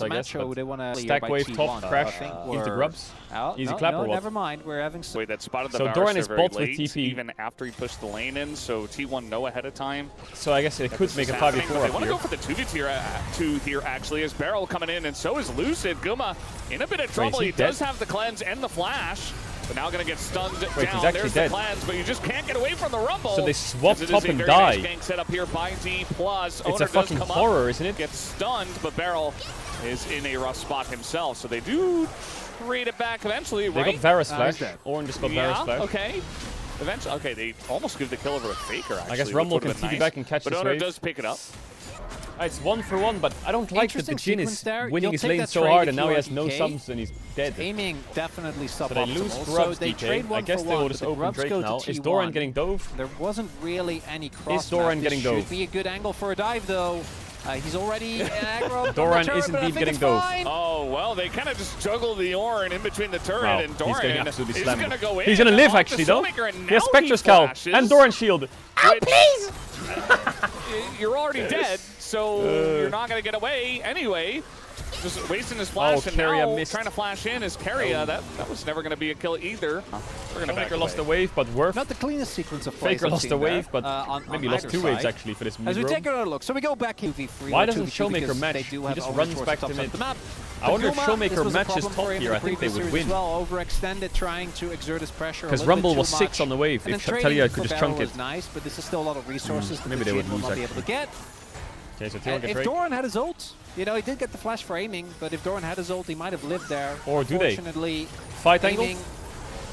so I guess. Samacho, they want to Stack wave top, crash, into grubs. Easy clap or what? Never mind. We're having Wait, that spotted the so Varus Doran is very bolts with late, TP. even after he pushed the lane in, so T1 know ahead of time. So I guess it could make a 5v4 They up want to here. go for the 2v2 here, actually, as Barrel coming in, and so is Lucid. Guma in a bit of trouble. He does have the cleanse and the flash. But now going to get stunned Wait, down. he's actually There's dead. the plans, but you just can't get away from the rumble. So they swap As it top is a and very die. Nice gang set up here by D+. It's Owner a fucking does come horror, up, isn't it? gets stunned, but Barrel is in a rough spot himself. So they do trade it back eventually, They right? got Varus he's Flash. dead. Orange just got Yeah, Varus Flash. okay. Eventually, okay, they almost give the kill over a Faker, actually. I guess which Rumble would've can been TP nice. back and catch But this Owner wave. does pick it up. It's 1-for-1, but I don't like that the Interesting Jhin sequence is there. winning You'll his take lane that so trade hard, if and now you he are has no DK. sums and he's dead. Aiming definitely suboptimal. So they lose so Grubs they DK. trade one I guess for they will one, just but the open Grubs Drake go now. to Is T1. Doran getting dove? There wasn't really any cross. Doran This getting should dove? be a good angle for a dive, though. He's already aggro. Doran is indeed getting dove. Oh, well, they kind of just juggle the Ornn in between the turret, Wow, and he's Doran getting absolutely is slammed. going to go in. He's gonna live, off the actually, though. Soulmaker, and He has now Spectre's Cowl flashes, and Doran Shield. which- You're already dead, so you're not going to get away anyway. Just wasting his flash, and Keria now missed. trying to flash in is Keria. That was never going to be a kill either. We're going to back Faker lost a away. wave, but worth. Not the cleanest sequence of plays Faker I've lost seen a wave, there, but on maybe lost either 2 waves side. actually for this As we mid take roam. another look, so we go back 2v3. Why or doesn't 2v2 Showmaker because match? They do He have just Orange runs towards back the to top mid. of the map. I wonder if Guma, Showmaker this was a matches problem top for him here. in I the think they previous would series win. as well, overextended, trying to exert his pressure. Because a little Rumble bit was too 6 much. on the wave. And If then trading Talia for could just Barrel chunk it. was nice, but this is still a lot of resources that maybe the they would Jhin will lose, not be able to get. Okay, so T1 get If Drake. Doran had his ult, you know, he did get the flash for aiming, but if Doran had his ult, he might have lived there. Or do they? Unfortunately, Fight angle? aiming,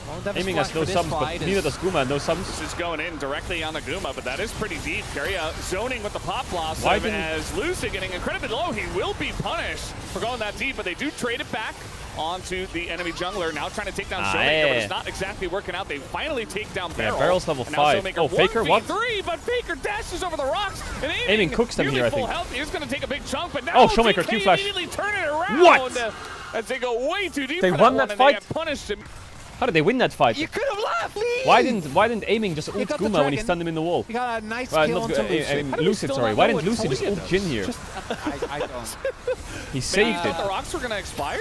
won't have his Aiming has flash no for this sums, but fight neither is- does Guma, no sums. This is going in directly on the Guma, but that is pretty deep. Keria zoning with the pop blossom Why didn't- as Lucid getting incredibly low. He will be punished for going that deep, but they do trade it back onto the enemy jungler. Now trying to take down Showmaker, but yeah. it's not exactly working out. They finally take down Barrel. Barrel's level And now 5. Showmaker Oh, Faker, what? 1v3, but Faker dashes over the rocks. And Aiming cooks them nearly here, I full think. health. He's going to take a big chunk, but now Oh, Showmaker, DK Q-flash. immediately turn it around. What? As they go way too deep They for won that that one, and fight? they get punished. How did they win that fight? You could have left, please! Why didn't Aiming just ult got the Guma when he dragon. stunned him in the wall? You got a nice Well, kill not onto good. Lucid. How do we Lucid, still sorry. not Why know didn't what Lucid just Talia ult does? Jhin here? I don't. He saved Maybe it. the rocks were going to expire?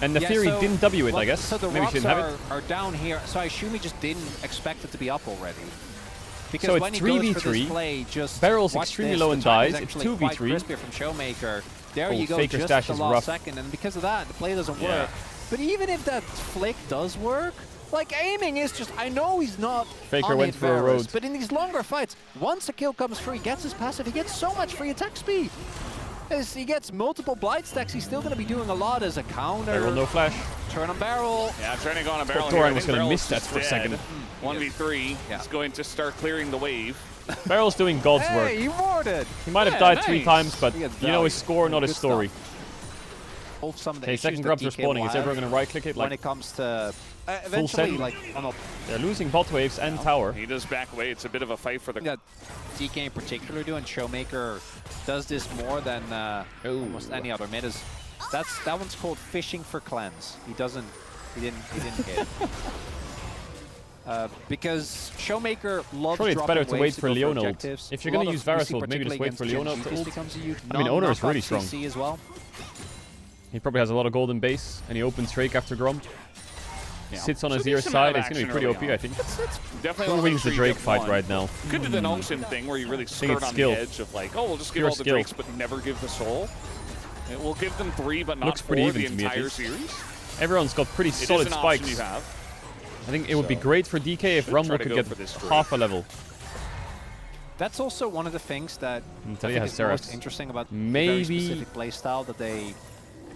And the Yeah, theory so- didn't W it, well, I guess. So the Maybe she rocks didn't have it. are down here, so I assume he just didn't expect it to be up already. Because So it's when he goes for 3v3. this play, just Barrel's watch extremely this, low the and time is dies. It's actually 2v3. quite crispy from Showmaker. There Oh, you go, Faker's just dash the is last rough. second, and because of that, the play doesn't Yeah. work. But even if that flick does work, like aiming is just, I know he's not Faker on went it for a Varus, road. but in these longer fights, once a kill comes free, gets his passive, he gets so much free attack speed. As he gets multiple blight stacks, he's still going to be doing a lot as a counter. Barrel no flash. Turn on barrel. Yeah, trying to go on a barrel. Thought here. Doran I was think gonna Barrel's miss that just for a dead. second. 1v3. Yeah. He's going to start clearing the wave. Barrel's doing God's Hey, work. he warded. He might have Yeah, died 3 nice. times, but He gets you know his value. score, not his Good story. stuff. Some of the Okay, issues second that grubs are DK spawning. will Is everyone have going to right-click it? when Like, it comes to eventually, set? like on a they're losing bot waves and tower. He does back away. It's a bit of a fight for the... that DK in particular do, and Showmaker does this more than almost any other mid. That one's called fishing for cleanse. He didn't hit. Because Showmaker loves Surely it's dropping better to wait waves for go Leona ult. objectives. If you're A lot gonna of use Varus UC ult, maybe just particularly wait for against Leona Jhin to Jhin ult. becomes a huge I mean, Owner is non-knockout really strong. CC as well. He probably has a lot of golden base, and he opens Drake after Grom. Yeah. Sits on So his ear decent amount side. of It's going to be action pretty early OP, on. I think. Definitely Who wins the three Drake get fight one. right now? Could do the Notion thing where you really skirt it's on skill. the edge of like, oh, we'll just give Pure all the skill. Drakes but never give the soul. It will give them 3 but not Looks 4 pretty even the to me, at entire least. series. Everyone's got pretty It is solid an option spikes. you have. I think it would be So, great for DK if should Rumble try to could go get for this Drake. half a level. That's also one of the things that I Talia think has is most Seraph. interesting about the Maybe- very specific playstyle that they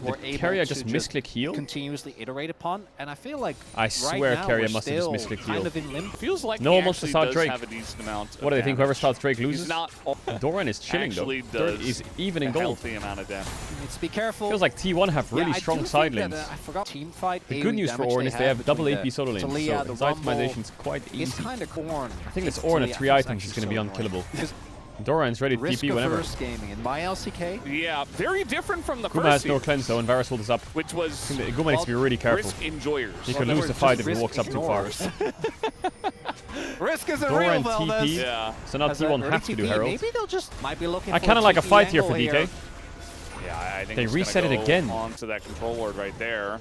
were Did able Keria to just misclick heal? continuously iterate upon. And I feel like I right swear now Keria we're must have just still misclicked kind heal. of in limbo. Feels like No he one wants to actually start does Drake. have a decent amount of What do they think? Whoever damage. starts Drake He's loses? not Doran is chilling though. actually Third does is even in a gold. healthy amount of damage. Needs to be careful. Feels like T1 have really I strong do side think lanes. that, I forgot team fight. The good news for Ornn is they have double AP solo lanes, Talia, so the his Rumble optimization's quite is easy. kind of Ornn. I think this Ornn at 3 items is going to be unkillable. Doran's ready to Risk TP whenever. averse gaming in my LCK. Yeah, very different from the Guma first has no series, cleanse though, and Varus ult is up. which was Guma needs to be really careful. risk enjoyers. He could Well, lose they the were fight just if he walks up too far. risk Risk isn't real, Doran Valdez. TP. Yeah. So now As a T1 early have to do TP, Herald. Maybe they'll just might be looking I for kind of like a TP fight here for angle DK. Yeah, I think They it's gonna reset it go again. onto that control ward right there.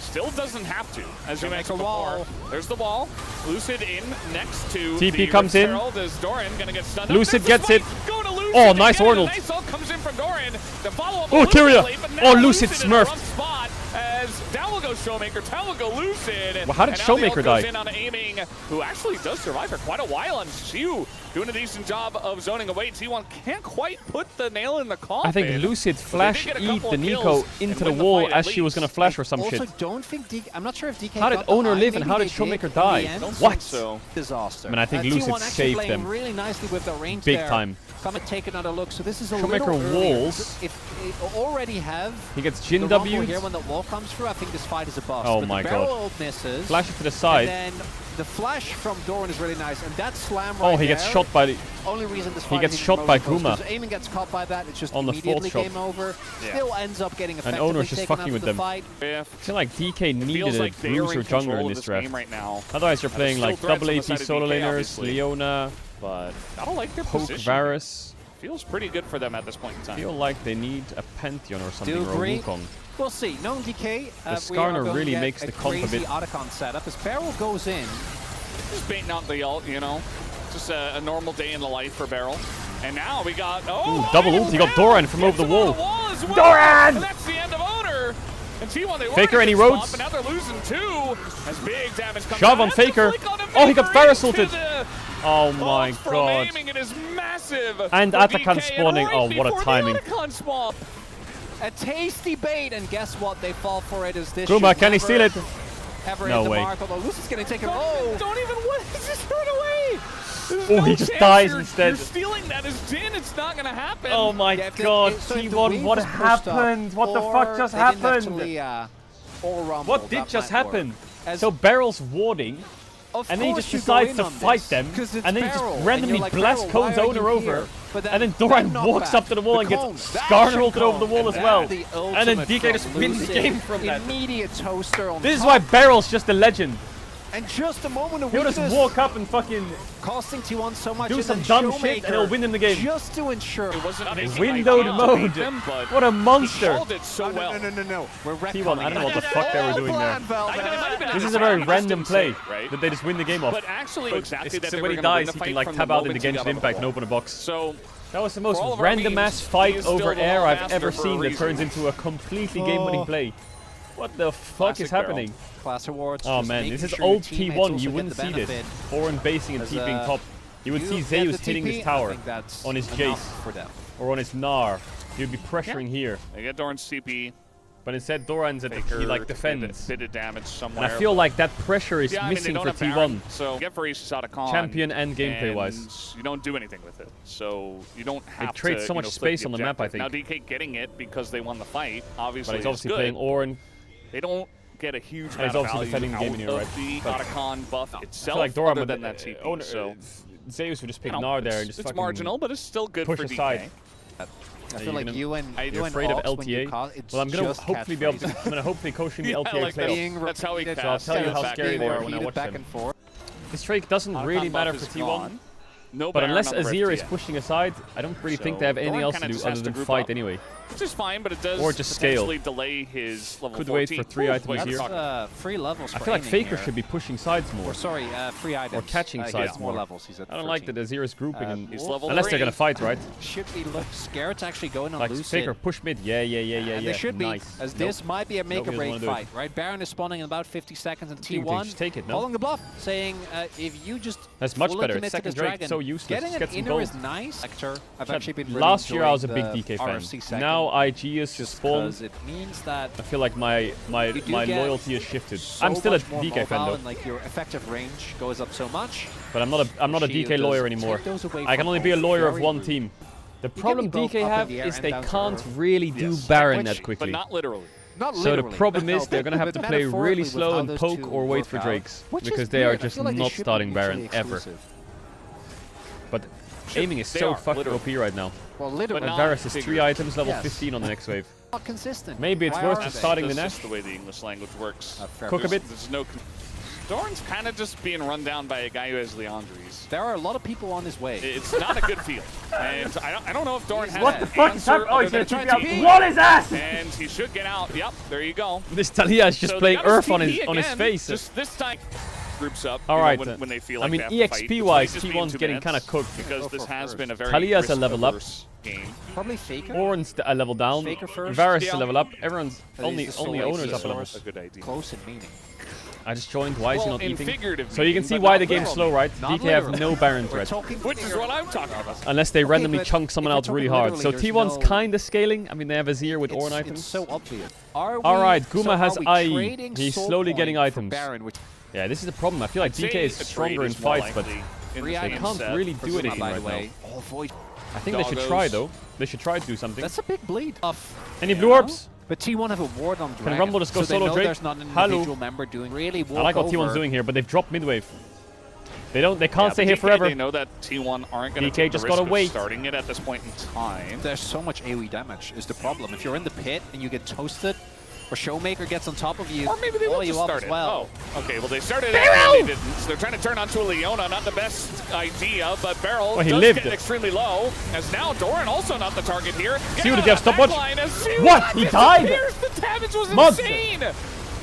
Still doesn't have to, as you Don't mentioned make a before. wall. There's the wall. Lucid in next to TP the comes Rift in. Herald as Doran gonna get stunned. Lucid There's the gets it. spike. Go to Lucid Oh, to nice get it. Ornn ult. Nice ult comes in from Doran. The follow-up Oh, Lucid Keria. play, but Oh, now Lucid Lucid in a rough smurfed. spot as as down will go Showmaker, down will go Lucid. Well, how did Showmaker die? Goes in on aiming, who actually does survive for quite a while, and Xiu doing a decent job of zoning away. T1 can't quite put the nail in the coffin. I think Lucid flash eat the Nico into the wall as she was gonna flash or some shit. Also, don't think DK. I'm not sure if DK. How did Owner live and how did Showmaker die? What? So Disaster. I mean, I think Lucid saved them. Really nicely with the range Big there. time. Come and take another look. So this is a Showmaker little earlier. walls. If they already have He gets the Jin rumble W. here when the wall comes through, I think this fight is a bust. Oh But my the barrel god. ult misses. Flash it to the And side. then the flash from Doran is really nice, and that slam Oh, right he gets there, shot by the... only reason this fight gets is shot even by remotely close, Guma. 'cause Eamon gets caught by that, it's just On the fourth immediately shot. game over. Yeah. Still ends up getting effectively Owner's just taken fucking out with of the them. fight. I I feel like DK needed feels a like they are bruiser in control jungler in of this this draft. game right now. Otherwise, you're playing still like threats double on the AP side of solo DK, laners, obviously. Leona, But I don't like their Poke position. Varus. Feels pretty good for them at this point in I time. feel like they need a Pantheon or something, Do or a agree. Wukong. We'll see. Knowing DK, The we are Skarner going really to get makes a the comp a crazy bit- Otacon setup. As Barrel goes in, Just baiting out the ult, you know. Just a normal day in the life for Barrel. And now we got Ooh, double ult. He got Doran from over the wall. As well. Doran! And that's the end of Owner. And T1, they were Faker, in and he a good roads. spot, but now they're losing two. As big damage comes Shove out. on That's the Faker. flick on the Oh, he got Faker Varus into ulted. the Oh my ult from god. aiming. It is massive. And for Atakan DK, spawning. right Oh, what a before the timing. Atakan spawn. a tasty bait, and guess what? They fall for it. As this Guma, should can he never, steal it? Ever No hit the way. mark, although Lucy's getting taken. Don't even what is this thrown away? There's Oh, no he just chance dies you're instead. stealing that as Jin. It's not gonna happen. Oh my Yeah, if god, so if the T1, wave what was pushed up, happened? What the or fuck just they didn't happened? actually, all rumble, What did that just might work. happen? As- So Barrel's warding, Of and then he course just you go decides in to on fight this, them, 'cause it's and then he Barrel, just and randomly you're like, blasts Barrel, why Cone's are owner you over. here? But And then that Doran walks knockback, up to the wall and the gets cone, that Skarner should over the go. wall as And well. the And then ultimate DK just from wins the Lucid. game from that. Immediate toaster on This is top. why Barrel's just a legend. And just a moment of He'll weakness, just walk up and fucking costing T1 so much. do and some then dumb Showmaker, shit and he'll win in the game. Just to ensure. It wasn't making Windowed ideal to beat mode. them, but What a he monster. called it so well. No. We're T1, I don't know what the fuck they were doing there. This is a Sorry, very I random didn't play say, right? that they just win the game off. But actually, exactly that So they when were he gonna win dies, the he fight can like from tab the out in the moment he Genshin got on the Impact and wall. open a box. So That was the most all of our random memes, ass fight he is over still air the I've master ever for a seen that reason. turns into a completely game-winning play. What the fuck Classic is happening? Class awards. Oh just man, making this is sure your old teammates T1. also You get wouldn't the see this. benefit. Orin basing and As, TPing top. You would see get Zeus the hitting TP, his I tower think that's on his enough Jace for them. or on his Gnar. You'd be pressuring here. they get Doran's CP. But instead, Doran's at the, Faker he like did defends. a bit of damage And somewhere. I feel like that pressure is yeah, I mean, they missing don't for have Baron, T1. so get Varus out of con. Champion and gameplay-wise. and you don't do anything with it. So you don't have trade to so much you know, flip space on the map, I objective. think. Now DK getting it because they won the fight, obviously But he's is obviously good. playing Orin. They don't get a huge he's amount of obviously value defending the out game anyway, of the right? Otacon buff I itself, feel like Doran other would than that TP. So Zeus would just pick you know, Gnar there it's, and just it's fucking marginal, but it's still good push for DK. aside. I you feel like gonna- you and You're afraid of Ox, when you LTA? cause, it's Well, I'm gonna just hopefully be able to. catchphrases. I'm gonna hopefully coach in the Yeah, LTA like playoffs. Being That's how he repeated, casts. So I'll tell you Yeah, how back scary and they are forth. when I watch back them. and forth. This Drake doesn't Otacon really matter buff for is T1. gone. No But Baron unless on the Azir Rift is yet. pushing aside, I don't really think So they have anything Doran else to kinda do just other has to than group fight up. anyway. Which is fine, but it does Or just scale. potentially delay his level Could 14. wait for 3 Ooh, items wait, here. that's not- Free levels I for feel like aiming Faker here. should be pushing sides more. Or sorry, free items. catching he sides gets more more. levels. He's at I don't like 13. that Azir is grouping and He's level unless they're 3. gonna fight, right? Should be scared to actually go in on Like Lucid. Faker push mid. Yeah. And they should be, Nice. as Nope. this might be a make or Nobody break doesn't wanna fight, right? Baron is spawning in about 50 seconds, and Team T1 just take it, no? following the bluff, saying if you just That's much fully better. commit to Second this Drake, dragon, so useless. getting Just an get some inner gold. is nice. Sector, I've Chad, actually been really last year I was a big enjoying DK the fan. RFC second, Now IG is just spawned. because it means that I feel like my you do get loyalty has shifted. so I'm still a much more DK fan mobile though, and like your effective range goes up so much. but I'm not a Shield DK lawyer does anymore. take those away I can from only be a both lawyer of very one rude. team. The can problem be both DK up in have the air is and they down to can't earth. really do Yes. Baron Which- that But quickly. not literally. Not So the literally, problem but is no, they're gonna have to play metaphorically really with slow how and those poke two or wait work for out, Drakes which is because they are weird. I just feel like they not should be starting Baron mutually ever. exclusive. But aiming is They so are, fucking literally. OP right now. Well, literally. But And not Varus is 3 figured. items, level Yes. 15 on the next wave. Not consistent. Maybe it's Why worth are just they? starting the That's Nash. just the way the English language works. Fair Cook a enough. bit. There's no. Doran's kind of just being run down by a guy who has Leandries. There are a lot of people on his way. It's not a good feel. And I don't know if Doran has What an the fuck is answer happening? Oh, other he's than gonna TP. TP out. What is that? And he should get out. Yep, there you go. This Talia is just So playing they got his Earth on TP his again, face. Just this time. groups up. All right. When they feel I like mean, they have to fight. EXP-wise, It's just T1's getting kind of cooked. because this has been a very Talia's a level up. game. Probably Faker. Oren's a level down. Faker first. Varus Yeah. a level up. Everyone's But only he's the Owner's sole up a level. That's a good idea. Close in meaning. I just joined. Why is he Well, not in eating? figurative So you can meaning, see but why not the game's literally. slow, right? Not DK have literally. no Baron We're threat. talking Which is what I'm talking about. Unless they randomly but chunk someone if we're else really talking hard. So literally, T1's there's no- kind of scaling. I mean, they have Azir with Ornn It's items. so obvious. Alright, Guma has IE. trading He's soul slowly point getting for items. Baron, which Yeah, this is the problem. I feel like Say DK is a stronger trade in is more fights, but likely in They the they same can't set. really for do Guma, anything by the right way. now. All voice. I think they should Doggos. try, though. They should try to do something. That's a big bleed. Any blue orbs? But T1 have a ward on Dragon. Rumble just go so they solo know Drake? there's not an Hello. individual member doing really I like what T1's over. doing here, but they've dropped midwave. They can't Yeah, stay but here DK, forever. They know that T1 aren't going to DK take the just risk gotta of wait. starting it at this point in time. There's so much AoE damage is the problem. If you're in the pit and you get toasted, or Showmaker gets on top of you, Or maybe they will blow you just up start as it. well. Oh, okay. Well, they started it and they didn't. So they're trying to turn onto a Leona. Not the best idea, but Beryl Well, he does lived. get extremely low. As now Doran also not the target here. See what he gets stopwatch? What? He died? The damage was Monster. insane.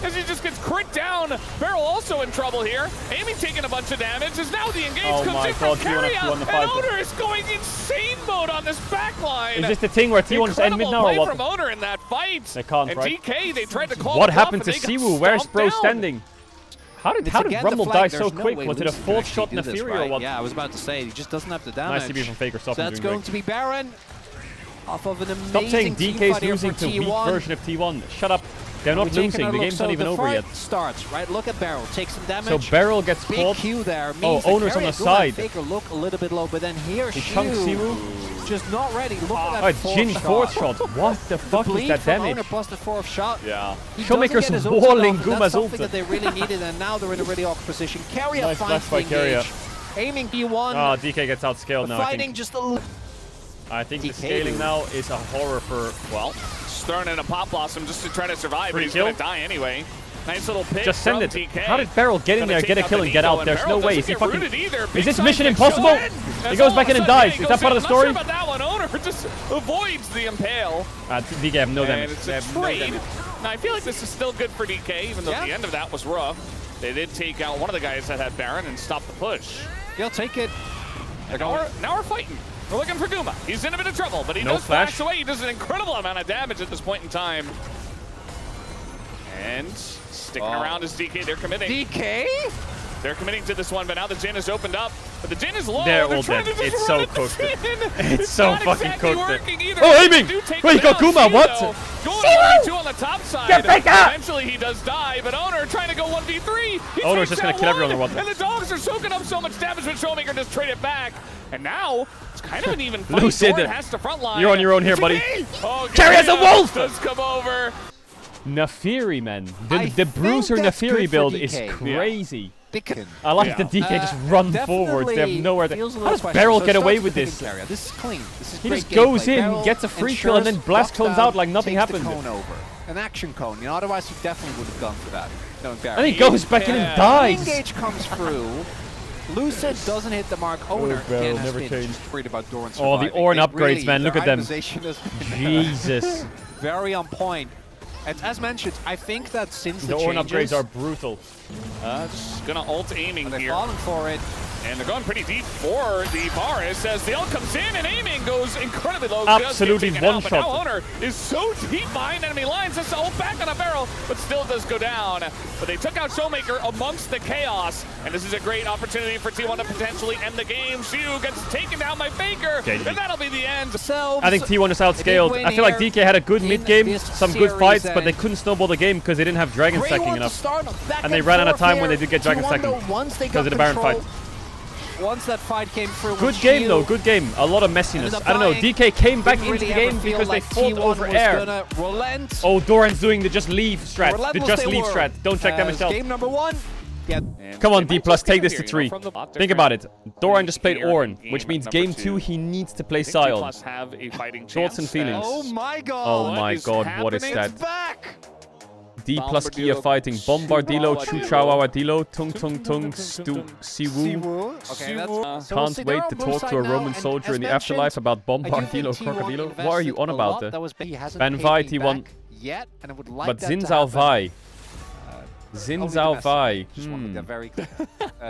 As he just gets crit down. Beryl also in trouble here. Amy taking a bunch of damage. As now the engage Oh comes my in from God, T1 has won the Carrier. fight. And Owner is going insane mode on this backline. Is this the thing where T1 just end mid now or Incredible play what? from Owner in that fight. They can't, and right? DK, they tried to call What the bluff happened to and they got Siwu? Where's stomped Bro down. standing? How did Again, Rumble the die flag, so there's no quick? way Was it a Lucian can fourth actually shot in do the this, Fury or right? what? Yeah, I was about to say, he just doesn't have the damage. Nice to be from Faker. So that's during going break. to be Baron. Off of an amazing Stop saying team DK's fight here losing for to weak T1. version of T1. Shut up. They're not We're taking losing. a The look. game's So not even the over fight yet. starts, right? Look at Beryl. Takes some So damage. Barrel gets Big caught. Q there. Oh, Means that Owner's on Carrier, the Guma and side. Faker look a little bit low, but then here, He chunks Siwu. just not ready. Look at that Alright, fourth Jin shot. fourth shot. What the fuck is Bleed that from damage? Owner plus the fourth shot. Yeah. He Showmaker's doesn't get his ult walling off, and Guma's that's something ult. that they really needed, and now they're in a really awkward position. Carrier Nice finds flash the by Carrier. engage. Aiming P1. Ah, DK gets outscaled now. Fighting just a little. I think the DK scaling dude. now is a horror for. Well, throwing in a Pop Blossom just to try to survive, but Free he's kill. going to die anyway. Nice little pick Just send from it. DK. How did Beryl get in Gonna there, take get a out kill, the and get Nico, out? There's Beryl no way. doesn't Is he get fucking? rooted either. Is Big this side mission pick impossible? shot. He As goes all back of in a and sudden, dies. he Is goes that part of in. the Not sure story? about that one. Owner just avoids the impale. DK have no damage. And it's They a have no trade. damage. Now, I feel like this is still good for DK, even though Yeah. the end of that was rough. They did take out one of the guys that had Baron and stop the push. He'll take it. Now we're fighting. We're looking for Guma. He's in a bit of trouble, but he No does flash. flash away. He does an incredible amount of damage at this point in time. And sticking around is DK. They're committing. DK? They're committing to this one, but now the Jin is opened up. But the Jin is low. They're all trying dead. to just It's run so at the cooked. Jin. It's so not fucking exactly cooked. working either. Oh, They aiming! do take Wait, him he got down. Guma, Siwu, what? though, Going Siwu! 1v2 on the top side. Get back up! Eventually he does die, but Owner trying to go 1v3. He Owner's takes just gonna out kill everyone one, or what? And the dogs are soaking up so much damage, but Showmaker just trade it back. And now it's kind of an even fight. Lucid, Doran has to frontline. you're on your own here, buddy. Oh, Carry as a Gaia wolf! does come over. Nefiri, man. I The think Bruiser that's good Nefiri for build DK. is crazy. Because I like Yeah. the DK just run forwards. They have nowhere to. How does Beryl get away with this? This is clean. This is He great just goes gameplay. in, Beryl gets a free kill, and then ensures blast cones lockdown, out like nothing takes the happened. cone over. An action cone. You know, otherwise he definitely would have gone for that. No, And he goes back in and dies. Engage comes through. Lucid doesn't hit the mark. Owner Beryl again has never been changed. just worried about Doran Oh, the surviving. Ornn They upgrades, really, man. Look their at them. itemization has been Jesus. very on point. And as mentioned, I think that since The the Ornn changes, upgrades are brutal. Just gonna ult aiming they're here. falling for it. And they're going pretty deep for the Varus as the ult comes in and aiming goes incredibly low. Absolutely Does get taken out, one-shot. But now Owner is so deep behind enemy lines. That's the ult back on a barrel, but still does go down. But they took out Showmaker amongst the chaos. And this is a great opportunity for T1 to potentially end the game. Siwu gets taken down by Faker. Okay. And that'll be the end. I think T1 is outscaled. I feel like DK had a good mid game, some good fights, but they couldn't snowball the game because they didn't have Dragon stacking enough. And they ran out of time when they did get Dragon stacking because of the Baron fight. Once that fight came through, Good game though, good game. A lot of messiness. I don't know, DK came back into the game because they fought over air. Oh, Doran's doing the just leave strat. The just leave strat. Don't check damage health. Game number one. Yeah. Come on, They D+, might just take get this here, to 3. from the bot Think about it. Doran just played here Ornn, in which means number game 2. 2 he needs to play I think Sion. T+ have a fighting Thoughts chance and feelings. Oh my god. Oh What my is god, what is happening? that? It's back. D plus Kia Bombardilo, fighting Bombardilo, Chu Chuchawadilo, Tung Tung Tung, Stu, Siwu. Okay, Siwu. so we'll Can't see. wait They're to on blue talk side to a now, Roman and soldier as in the mentioned, afterlife about I do think Bombardilo T1 Crocodilo. What are you invested on a about lot. there? That was he hasn't Van paid Vai me T1. back yet, and I would like But that to Xin Zhao happen. Vai. Only Xin Zhao domestic. Vai. Just want to get very clear.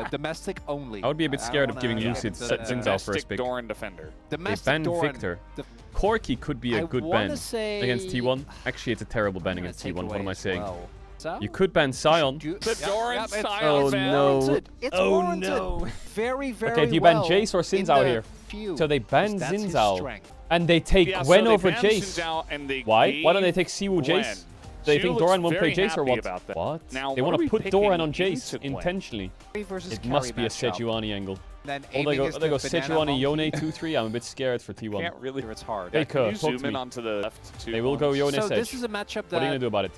Domestic only. I would be a bit scared of giving Lucid The Xin Zhao first pick. Doran defender. They Domestic banned Doran. Victor. Corki could be a good ban against T1. Actually, it's a terrible ban against T1. What am I saying? You could ban Sion. The Doran Sion Oh ban. no. It's Oh warranted. no. Very, very Okay, do you ban well Jace or Xin in Zhao the here? queue, So they ban because that's Xin his Zhao. strength. And they take Yeah, Gwen so they over banned Jace. Xin Zhao and they Why? Why don't they gave take Siwoo Gwen. Jace? They Siwoo think looks Doran won't play very Jace or happy what? about that. What? Now, They what want are to we put picking Doran on into Jace Gwen? intentionally. Versus It carry must be a matchup. Sejuani angle. Then Oh, they aiming go, is they the go banana Sejuani monkey. Yone 2-3. I'm a bit scared for T1. Can't really. It's hard. Hey, Can you talk zoom to in me. onto the left too? They will go Yone So Sedge. this is a matchup that What are you going to do about it?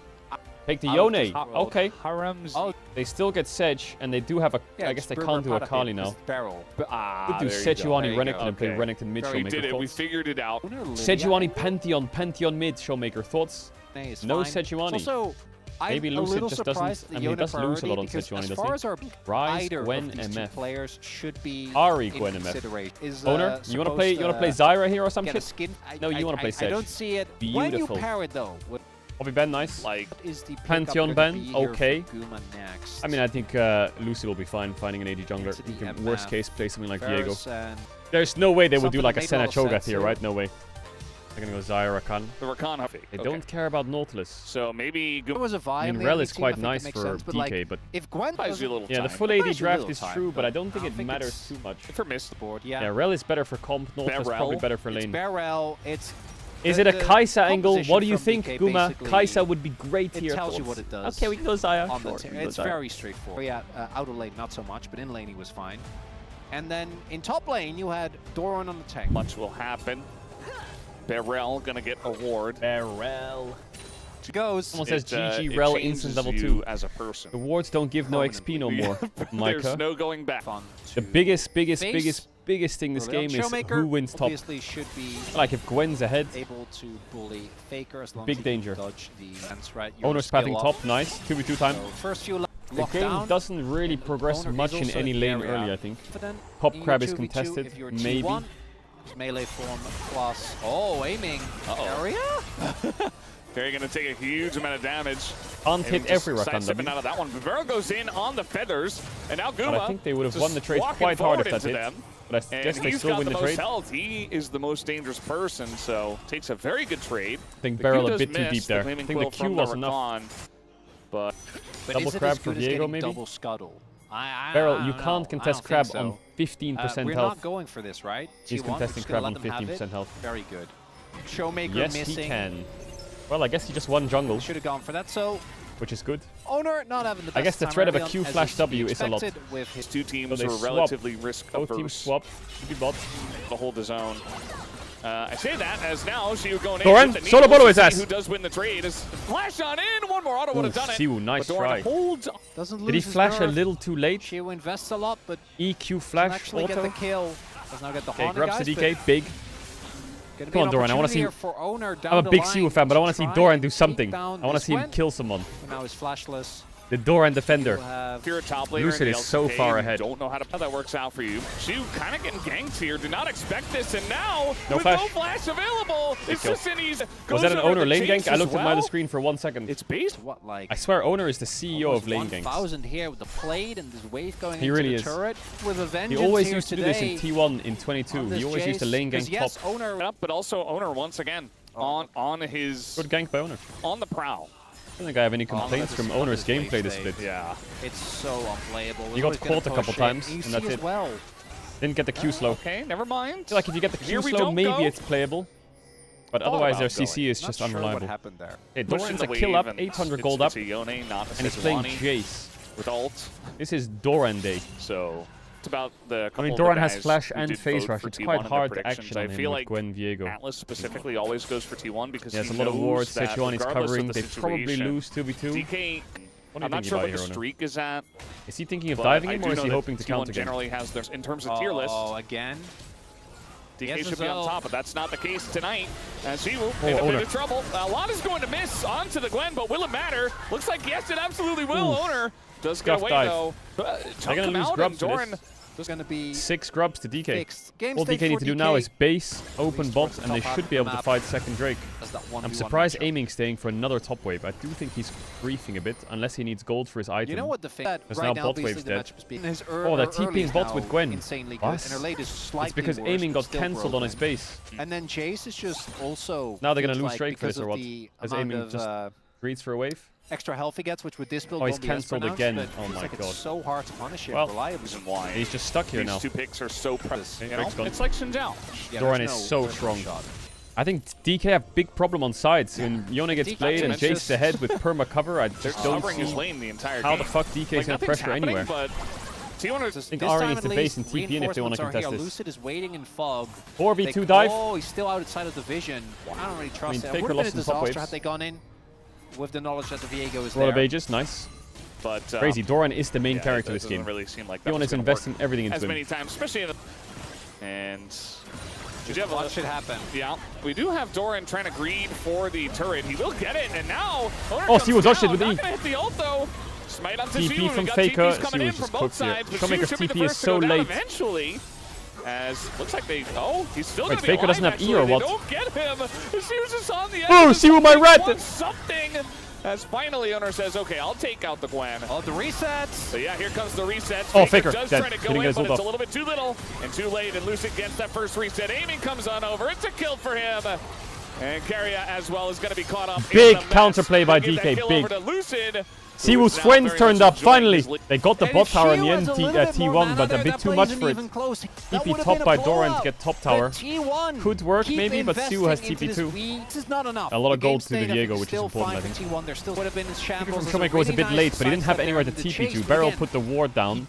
Take the I would Yone. just roll. Okay. Harems. Oh, They still get Sedge, and they do have a... yeah, I guess they just can't do a Barada Kali hit now. this Barrel. Could do there you go. Sejuani There you Renekton go. and play Okay. Renekton mid We Showmaker. did it. We Thoughts? figured it out. Sejuani Pantheon, Pantheon mid Showmaker. Thoughts? Is No fine. Sejuani. Also, Maybe I'm Lucid a little just doesn't- surprised I mean, he does lose a lot on Sejuani, as doesn't far he? as our Ryze, either Gwen, of these two MF. players should be Ari, in Gwen, MF. consideration. Is, Owner, you want to play? You want to play Zyra here or some get a shit? skin? No, you wanna play I Sedge. don't see it. When you Beautiful. pair it though, what Obi Ben, nice. Like, is the pickup Pantheon gonna ban, be here okay. for Guma next? I mean, I think Lucy will be fine finding an AD jungler. Into He the can, worst MF. case, play something like Diego. Varus and There's no way they would do Something like a that made a lot Senna of Cho'Gath sense here, here. right? No way. They're gonna go Zyra Rakan. the Rakan. They Okay. don't care about Nautilus. So maybe it was a I vibe. mean, Rel is quite nice for sense, but like, DK, but if Gwen buys you a doesn't little yeah, the time. full It AD buys you a draft little is time, true, but I don't I think don't it think matters it's- too much. for missed. board, Yeah, Rel is better for comp. Nautilus Barrel. probably better for it's lane. Barrel. Is the- it a the Kai'Sa angle? composition What do you from think, DK Guma? basically- Kai'Sa would be great It here. tells you Thoughts? what it does Okay, we can go Zyra. on the Sure, team. we can go It's Zyra. very straightforward. Yeah, out of lane not so much, but in lane he was fine. And then in top lane you had Doran on the tank. Much will happen. Barrel gonna get a ward. Barrel. Goes. Someone says GG It Rel changes instant level you 2. as a person. The wards don't give no XP no more, There's Micah. no going back. Fun The to biggest face. thing this game is Showmaker who wins top. obviously should be Like if Gwen's ahead, able to bully Faker as long Big as he danger. can dodge the fence, right? Your Owner's skill pathing up. top, nice. 2v2 time. So first few The lock game down. doesn't really progress Owner much is in also any in lane area. early, I think. Confident Pop in your crab is 2v2 contested, if you're maybe. T1. Melee form plus. Oh, aiming. Area? They're gonna take a huge amount of damage. Can't And hit just every Rakan sidestepping W. out of that one. Barrel goes in on the feathers, and now Guma. But I think they would have just won the trade walking quite hard if forward that into hit. them. But I And guess they he's still got win the the most trade. health. He is the most dangerous person, so takes a very good trade. I think The Barrel Q a does bit too miss, deep there. I Flaming think the Quill Q from was the enough. Rakan, but But Double is it crab as for good as Diego, getting maybe? Double scuttle. Barrel, I you don't know. can't I contest don't crab think so. on 15% we're health. not going for this, right? He's T1, contesting just gonna crab let on them have 15% it. health. Very good. Showmaker Yes, missing. he can. Well, I guess he just won jungle, Should have gone for that. So which is good. Owner not having the best I guess the time threat of a early Q on, as flash is W is a lot. expected with his two teams So they are swap. relatively risk Both teams averse swap. Should be bot. to hold the zone. I say that as now Siu going in. Doran, with the solo needles bottle to his see ass. Who does win the trade? Is flash on in. One more auto would have done it. Siu, nice but Doran try. holds. doesn't lose Did he his flash a nerve. little too late? Shio invests a lot, but EQ doesn't flash actually get auto. the kill. Does not get the Okay, Haunted grabs guys, the DK, big. but Come on, Doran, I wanna see- here for Owner down I'm a the big line Siu fan, but I want to see try Doran and do keep something. down I want to this see him Gwen. kill someone. Now he's flashless. The Doran defender. You have If you're a top laner Lucid in the is so LCK far and ahead. Don't know how that works out for you. Siu kind of getting ganked here. Did not expect this, and now No with flash. no flash available, it's kill. just an easy. Was that an Owner lane gank? I looked at my screen for 1 second. It's based. what, like I swear Owner is the CEO of lane ganks. 1,000 here with the plate and this wave going He into really the is. turret with a He vengeance always here used to do today this in T1 in 22. on this He always used to Jace, lane 'cause gank yes, top. Owner Up, but also Owner once again on his Good gank by Owner. on the prowl. I don't think I have any complaints that's from on Owner's this wave gameplay this state. split. Yeah. it's so unplayable. You got caught a couple times, and that's as it. well. Didn't get the Q slow. Okay, never mind. I feel like if you get the Here Q we slow, don't maybe go. it's playable. But Thought otherwise, their about going. CC is Not just sure what unreliable. happened there. Hey, Pushing Doran's the a kill wave up, and 800 it's gold up, a Yone, not a and he's playing Sejuani Jace. with ult. This is Doran day. So it's about the. I couple mean, of the Doran has guys flash who and did phase vote rush. for It's T1 quite in the hard to predictions. action on I him feel with like Gwen Viego. Atlas specifically always goes for T1 because He has a he lot of knows wards. that Sejuani's regardless of covering. the They probably situation, lose 2v2. DK. What do I'm you not think sure about what the here, Owner? streak is at. Is he thinking of but diving I him, do or is know he that hoping to T1 counter him? generally has their in terms of tier list. Oh, again. DK Yes, should be on well. top, but that's not the case tonight. And Siwu in a bit Owner. of trouble. A lot is going to miss onto the Gwen, but will it matter? Looks like yes, it absolutely will. Oof. Owner does get Scuff away dive. though. They're Chunk gonna him lose out, grubs and for Doran this. There's going to be 6 grubs to DK. fixed. Game All state DK need for to do now is base, open bot, and they should be able to fight second Drake. I'm surprised Aiming staying for another top wave. I do think he's griefing a bit, unless he needs gold for his item. You know what the Because now bot wave's dead. Oh, they're TPing bot with Gwen. It's because Aiming got cancelled on his base. And then Jace is just also... Now they're going to lose Drake for this or what? As Aiming just greets for a wave? Extra health he gets, which with this build he's cancelled again. Oh my god. It's so hard to punish him reliably. Why? He's just stuck here now. These 2 picks are so precious. You know? Drake's gone. It's like Xinjiao. Yeah, Doran is so strong. I think DK have big problem on sides. When Yone gets played and Jace ahead with perma cover, I just don't see his lane the entire how game. the fuck DK is going to pressure anywhere. But I think Ari needs to base and TP in if they want to contest this. Lucid is waiting in fog. 4v2 dive. Oh, he's still outside of the vision. I don't really trust it. It would have been a disaster had they gone in with the knowledge that the Viego is there. A lot of ages, nice. But crazy, Doran is the main character this game. Really seem like He is investing everything into as him. many times, especially in the... And... What should happen? Yeah, we do have Doran trying to greed for the turret. He will get it, and now... Oh, Siwu dodged it with E. Not gonna hit the ult, though. Smite onto TP Siwu. from We got Faker. TPs coming Siwu in just from both cooks here. sides. but Showmaker's Siwu should be the TP is first to so go down late. eventually. As looks like they... Oh, he's still Wait, going to be Faker doesn't have E or what? They don't get him. Siwu's just on the edge. Oh, Siwu, my rat! Something. As finally owner says, okay, I'll take out the Gwen. Oh, the resets. So yeah, here comes the resets. Oh, Faker does dead. try to go Didn't in, get his but ult it's off. a little bit too little and too late, and Lucid gets that first reset. Aiming comes on over. It's a kill for him. And Carria as well is going to be caught up. Big counterplay by DK, big. Siwu's friends turned up, finally. They got the bot tower in the end, T1, but a bit too much for it. TP top by Doran to get top tower. Could work maybe, but Siwu has TP2. This is not enough. A lot of gold to the Viego, which is important, I think. From Showmaker was a bit late, but he didn't have anywhere to TP to. Beryl put the ward down.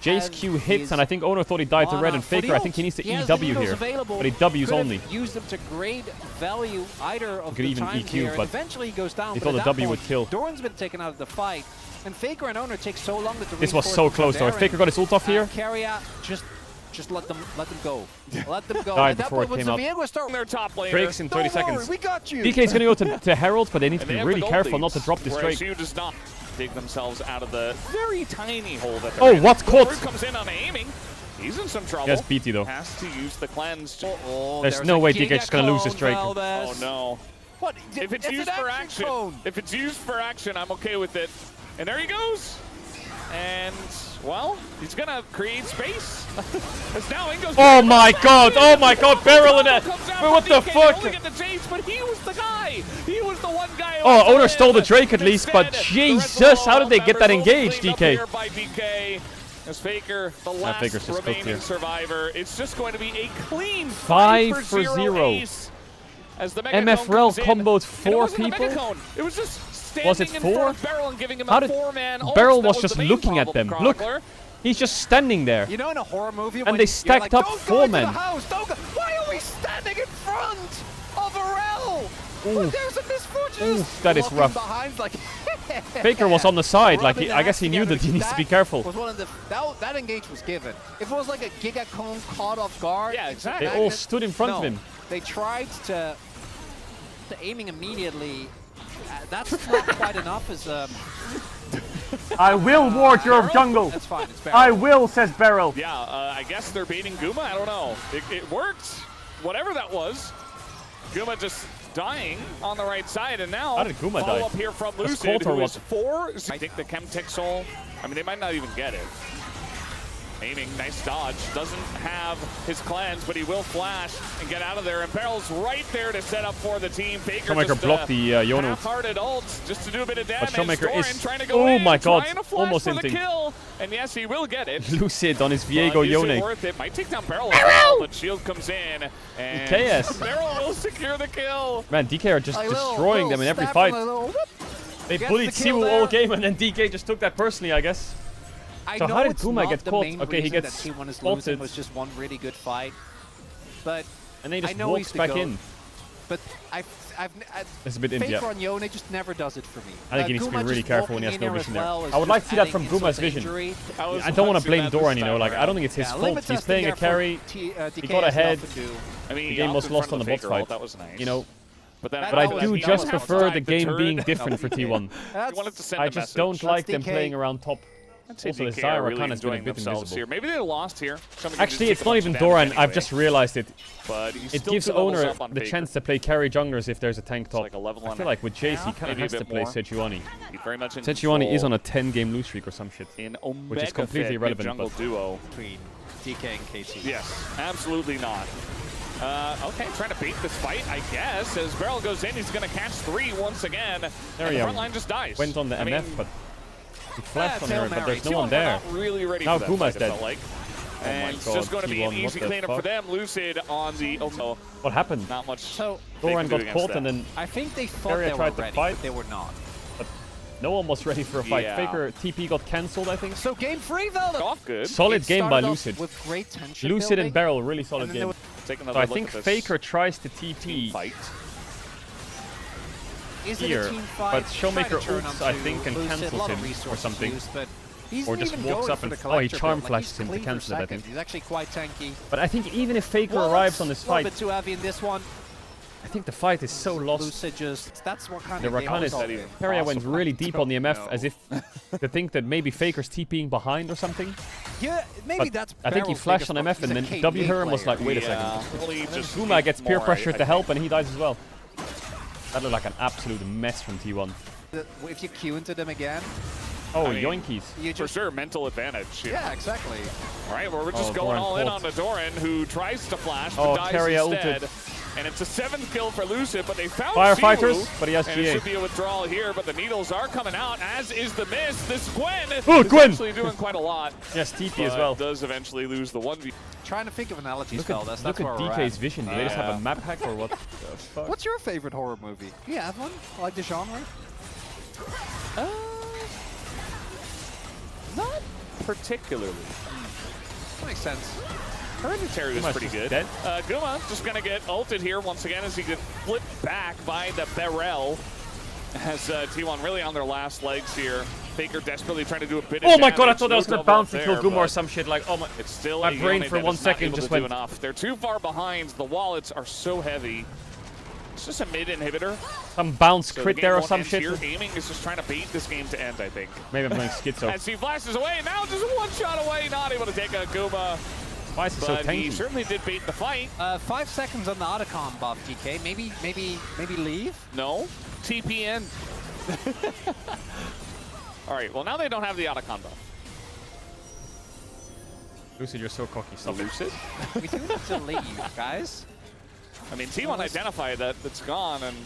Jace Q hits, and I think Owner thought he died to red, and Faker, I think he needs to EW here. But he W's only. Used them to grade value either of could the even times EQ, here, but eventually he goes down. he thought the W would kill. Doran's been taken out of the fight, and Faker and Owner take so long that the This was so close though. If Faker got his ult off here, Carria just let them go. Let them go. Died before it came out. Their top laner. Drake's in 30 seconds. We got you. DK is going to go to Herald, but they need to be really careful not to drop this Drake. Siwu does not dig themselves out of the very tiny hole that they're Oh, in. what's caught? Comes in on Aiming. He's in some trouble. Yes, BT though. Has to use the cleanse. There's no way DK is going to lose this Drake. Oh no. What? If it's used for action, if it's used for action, I'm okay with it. And there he goes. And well, he's gonna create space. As now Ingo's oh my god! Oh my god! Beryl in it! What the fuck? But he was the guy. He was the one guy. Oh, Owner stole the Drake at least, but Jesus, how did they get that engaged, DK? By DK. As Faker, the last remaining survivor, it's just going to be a clean 5 for 0. Ace. As the MFRel comboed 4 people. It was just Was it 4? Beryl and giving him How a did 4-man Beryl was just looking at them? Look, he's just standing there. You know, in a horror movie, and they stacked up 4 men. Why are we standing in front of Arel? Well, there's a misfortune. That is rough. Behind, like Faker was on the side, like I guess he knew that he needs to be careful. Was one of the, that engage was given. If it was like a Giga Cone caught off guard, yeah, exactly. They all stood in front of him. They tried to aiming immediately. That's not quite enough as I will ward your jungle. That's fine. It's I will, says Beryl. Yeah, I guess they're baiting Guma. I don't know. It worked. Whatever that was. Guma just dying on the right side, and now how did Guma follow die? Up here from Lucid, who is 4. I think the Chemtech Soul. I mean, they might not even get it. Aiming, nice dodge. Doesn't have his cleanse, but he will flash and get out of there. And Beryl's right there to set up for the team. Faker Showmaker just blocked the Yono. half-hearted ult just to do a bit of damage. But Showmaker Doran is, trying to go in, my god, trying to flash almost for the inting. kill. And yes, he will get it. Lucid on his Viego Is Yone. it worth it? Might take down Beryl as well, but shield comes in. And KS. Beryl will secure the kill. Man, DK are just destroying them in every fight. They bullied Siwu all game, and then DK just took that personally, I guess. So how did Guma get caught? Okay, he gets spotted. Was just one really good fight, but and then he just walks back in. But it's a bit India. Faker on Yone just never does it for me. I think he needs to be really careful when he has no vision there. I would like to see that from Guma's vision. I don't want to blame Doran, you know, like I don't think it's his fault. He's playing a carry. He got ahead. I mean, the game was lost on the bot fight. That was nice. You know. But I do just prefer the game being different for T1. I just don't like them playing around top. Also, the DK are Zyra really kind of been a enjoying bit themselves invisible. here. Maybe they lost here. Actually, it's not even Doran. I've just realized it. But he's It still gives 2 levels owner up on the Faker. chance to play carry junglers if there's a tank top. Like a level I feel like with Jace, he kind of maybe a has to bit play more. Sejuani. He's very much in Sejuani is control on a 10-game lose streak or some shit. in which is completely Omega irrelevant, jungle but- duo. Between DK and KT. Yes, absolutely not. Okay, trying to beat this fight, I guess. As Beryl goes in, he's going to catch 3 once again. There and he the front line just dies. went on the I MF, mean, but he flashed on her, but there's no T1 one were there. not really ready Now for that Guma's fight, it dead. felt like. my And it's God, just going to be an T1, easy what the cleanup for fuck? them. Lucid on the... Oh, What happened? not much. So Doran got against caught that. and then I think they thought Keria they were tried to ready, fight. but they were not. no one was ready for a fight. Yeah. Faker TP got cancelled, I think. So game 3, Velda. Off good. Solid It game by started off Lucid. with great tension Lucid building, and Beryl, really and solid then there game. was Take So another I look think at this Faker tries to team TP fight. Is it a here, team fight? but Showmaker Trying to turn ults, on I to think, and Lucid, a cancels lot of him or resources something. used, but he's Or not just even walks going up for and- the oh, he collector charm build. flashes He's him to clean for cancel it, I second. think. He's actually quite tanky. But I think even if Faker Well, arrives on this a little fight, bit too heavy in this one. I think the fight is so lost. Lucid just, that's what kind The of game Rakan was is... all in. Keria went really deep on the MF know. as if to think that maybe Faker's TPing behind or something. Yeah, maybe But that's I think he Beryl's flashed on biggest MF and problem. then He's a W KDA Herm was player. like, wait a second. Well, he just Guma needs gets peer more, pressured I to help think. and he dies as well. That looked like an absolute mess from T1. If you queue into them again, Oh, I mean, yoinkies. you For just... sure, mental advantage. Yeah, exactly. All right, well, we're just Oh, going Doran all in on caught. the Doran, who tries to flash, Oh, but dies Keria instead. ulted. And it's a 7th kill for Lucid, but they found Firefighters, Siwu, but he has and it GA. should be a withdrawal here, but the needles are coming out, as is the miss. This Gwen Oh, is Gwen! actually doing quite a lot. Yes, TP as but well. does eventually lose the 1v. Trying to think of analogies, Look Fel. at, That's look where at we're DK's at. vision. Do they just have Yeah. a map hack or what the fuck? What's your favorite horror movie? Do you have one? Like the genre? Not particularly. That makes sense. Hereditary was Guma's pretty just good. dead. Guma just going to get ulted here once again as he gets flipped back by the Beryl. As T1 really on their last legs here. Faker desperately trying to do a bit of Oh my god, I damage. thought that was No gonna double bounce up and kill there, Guma or but some shit like, oh my... It's still My a brain unit for that 1 is not second able just to do went- enough. They're too far behind. The wallets are so heavy. It's just a mid inhibitor. Some bounce So crit the game there or won't some end shit. Here. Aiming is just trying to bait this game to end, I think. Maybe I'm playing Schizo. As he flashes away, now just 1 shot away, not able to take a Guma. Why is he so But he tanky? certainly did bait the fight. 5 seconds on the Otacon buff, DK. Maybe leave? No. TPN. All right, well, now they don't have the Otacon buff. Lucid, you're so cocky. Stop it. Lucid? We do need to leave, guys. I mean, T1 identified that it's gone, and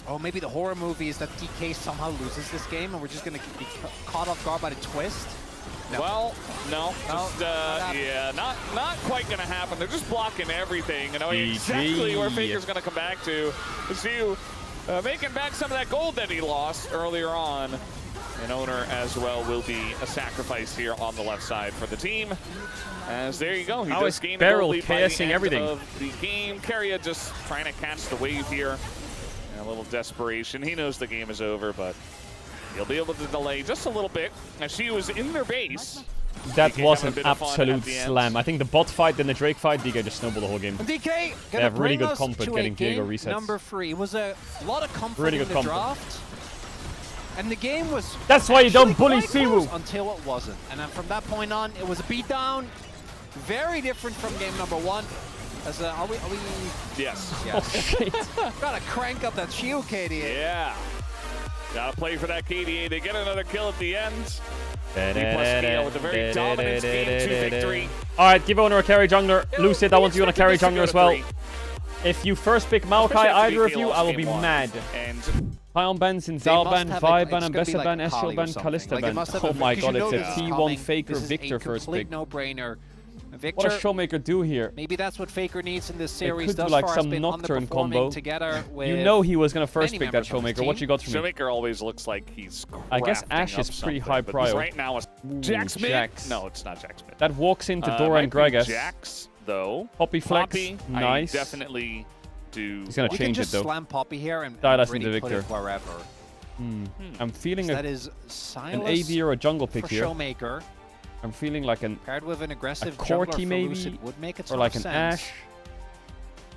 Oh, maybe the horror movie is that DK somehow loses this game and we're just going to be caught off guard by the twist. No. well, no, just, happened. yeah, not quite gonna happen. They're just blocking everything, and knowing GG. exactly where Faker's gonna come back to. Siwu making back some of that gold that he lost earlier on. And owner as well will be a sacrifice here on the left side for the team. As there you go, he How does is gain a Beryl gold lead by the KSing end everything? of the game. Keria just trying to catch the wave here. And a little desperation. He knows the game is over, but he'll be able to delay just a little bit. As she was in their base. That DK was having a an bit of fun at absolute the end. slam. I think the bot fight, then the Drake fight, DK just snowballed the whole game. DK They have really good us comp at to getting a Diego game resets. number 3. It was a lot of comfort Really in good the comfort. draft. And the game was That's why you don't actually bully quite close Siwu. until it wasn't. And then from that point on, it was a beatdown. Very different from game number 1. As are we? Yes. Yeah. Oh, shit. Gotta crank up that shield, KDA. Yeah. Gotta play for that KDA. They get another kill at the end. D+Kia with a very dominant game 2 victory. All right, give owner a carry jungler. Lucid, I want you on a carry Expected jungler this to as go well. to 3. If you first pick Maokai, Especially after either of DK you, lost I will game be 1. mad. And Pion ban, Sinzal They ban, must have Vi it- ban, it's gonna be Ambessa like ban, Kali Ezreal or ban, something. Kalista Like, it ban. must have Oh it, my because god, you it's know a this is T1 coming. Faker This is Victor a first complete pick. no-brainer. What Victor, does Showmaker do here? maybe that's what Faker needs in this They series. could do Thus like far some has been Nocturne underperforming combo. together with You know he was going to first many pick that members of his Showmaker. What team. you got from me? Showmaker always looks like he's I guess crafting Ashe up is pretty something, high but prio. Right now, it's Jax mid. Jax. No, it's not Jax mid. That walks into Dora Might and be Gragas. Jax, though. Poppy flex. Poppy, Nice. I definitely do. He's going to You can change it just though. slam Poppy here and Dial us really into put Victor. it wherever. I'm feeling That a, is an Silas AD or a jungle pick for here. Showmaker. I'm feeling like an Paired with an aggressive Corki jungler for maybe, Lucid would make it or like an sense. Ashe.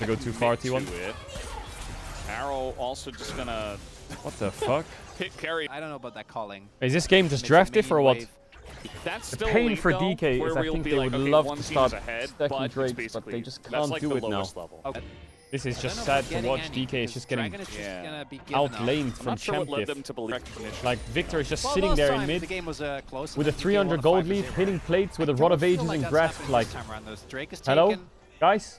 to go too far, T1. Arrow also just gonna What the fuck? hit carry. I don't know about that calling. Is this game just Makes a drafted mini or what? wave. That's The still pain elite, for though, DK where is I we'll think be they like, would okay, love one to team start is ahead, stacking but it's Drakes, but basically- they just that's can't like do the it now. lowest level. Okay. This is I just don't know sad about to getting watch. any, DK is because just getting Dragon is just Yeah. gonna be given up. outlaned I'm from not sure what champ led them diff. to believe recognition. Like, Victor is just Well, sitting last there in time mid the game was close, with a and then the game 300 won gold 5-0. lead, hitting plates with a I Rod of don't feel Ages like and that's grasp. happening Like, this time around. Those Drake is hello, taken. guys?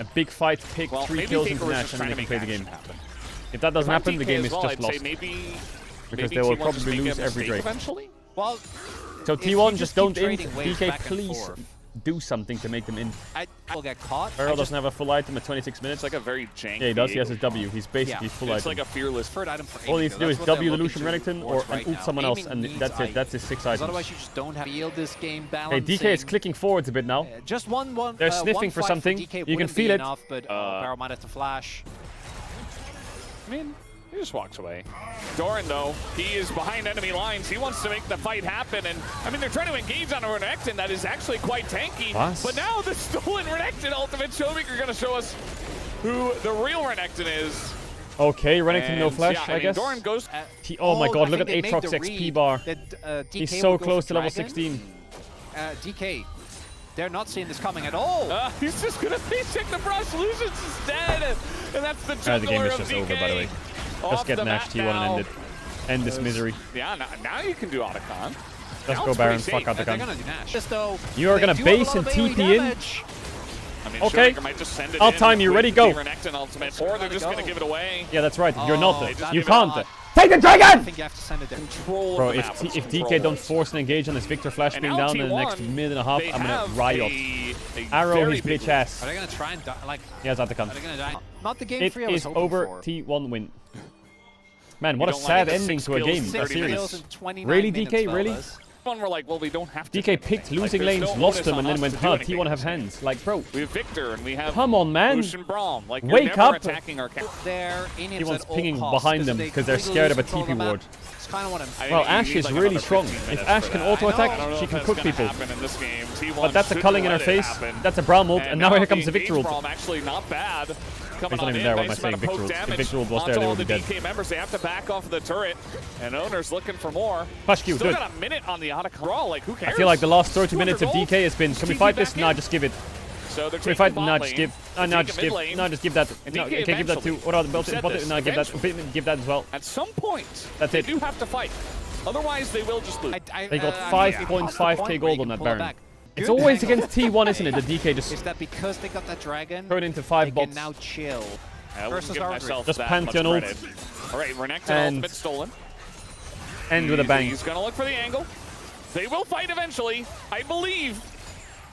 A big fight, pick Well, 3 maybe kills Faker into was Nash, just and trying then to they can make play the action game. happen. If that doesn't happen, the game is well, just I'd lost. say maybe They will T1 probably just make lose a every mistake Drake. eventually. Well, So if you T1 just just don't keep int. trading waves DK, back and please forth. do something to make them in. I will get caught. Beryl doesn't have a full item at 26 minutes. It's like a very janky. Yeah, he does. He has his W. He's basically full It's item. like a fearless. Preferred item for All he aiming, needs to do though. is That's what W they're the Lucian looking Renekton towards or right ult now. someone else, Aiming and needs that's it. ice. That's his 6 Because items. otherwise you just don't have yield this game Okay, balancing. DK is clicking forwards a bit now. Just one. They're sniffing one for fight something. DK You can wouldn't feel be it. Enough, but Beryl might have to flash. I mean, he just walks away. Doran, though, he is behind enemy lines. He wants to make the fight happen. And, I mean, they're trying to engage on a Renekton that is actually quite tanky. What? But now the stolen Renekton ultimate Showmaker going to show us who the real Renekton is. Okay, Renekton no And, flash, yeah, I mean, guess. Doran goes... Oh my god, I look at think they made Aatrox's the XP read bar. that, DK He's would so go close for to level Dragon. 16. DK, they're not seeing this coming at all. He's just going to face check the brush. Lucian's is dead. And that's the The game juggler is of just DK. over, by the way. Off Just get the Nash map T1 and now. end it. End this misery. Yeah, now you can do Otacon. Let's Now go it's Baron, pretty fuck safe. They're Otacon. gonna do Nash. Just though, You are they gonna do have a base lot and of AoE TP in? damage. I mean, Okay. Showmaker might just send it I'll in time you. with Ready, the go. Renekton ultimate, or they're just going to give it away. Yeah, that's right. You're not. they just You give it can't. on. Take the I dragon! think you have to send it there. Control Bro, of the if, map with if control. DK don't force an engage on this Victor Flash And being now down in the T1, next minute and a half, they I'm gonna have riot. a Arrow very his big bitch ass. Are they gonna try and like? He has Otacon. Are they gonna die? Not the game It free I was is hoping over. for. T1 win. Man, what a You don't sad like the ending 6 to a kills, game. 30 That's 30 serious. Kills in 29 Really, minutes, DK? Really? fellas. One we're like, well, we don't have to. DK do picked anything. Like, losing there's lanes, no lost onus them, on and then us went, to do huh, anything T1 in have this game. hands. Like, bro, We have Victor, and we have come on, man. Lucian Braum. Like, you're Wake never up. attacking our cat. They're in T1's at all pinging costs, behind them they because they're completely scared of a lose control TP the map. ward. It's kind of what I'm. Well, you Ashe need is like really another strong. 15 If minutes Ashe for can that. auto I attack, don't know she if can that's cook gonna people. happen in this game. T1 But that's a should culling in her let it face. happen. That's a Braum ult, and now here comes the the Victor ult. Braum actually not bad. Coming not on even in, there, what am I nice saying, amount of Victor poke ult. If damage Victor ult was onto there, they all would the be dead. DK members. They have to back off of the turret, and Owner's looking for more. Flash Q, do Still it. got a minute on the Otacon. Draw, like, who cares? I feel like the last 30 200 minutes of gold. DK has been, can we TP fight this? back Nah, in. just give it. So they're Can we taking fight? bot Nah, lane. just give. They're Nah, taking just mid give. lane. Nah, just give that. And No, DK okay, give that eventually. too. What are the belts? We've said this. Nah, give that. Give that as well. At some point, That's they it. do have to fight. Otherwise, they will just lose. They got I mean, 5.5k gold on that pull it Baron. back. It's Good always angle. against T1, isn't it? The DK Is just that because they got that dragon? turn into They 5 can bots. now chill. I wouldn't versus give our myself Just that Pantheon much ult. credit. All right, Renekton And- ultimate stolen. End with a bang. He's going to look for the angle. They will fight eventually, I believe.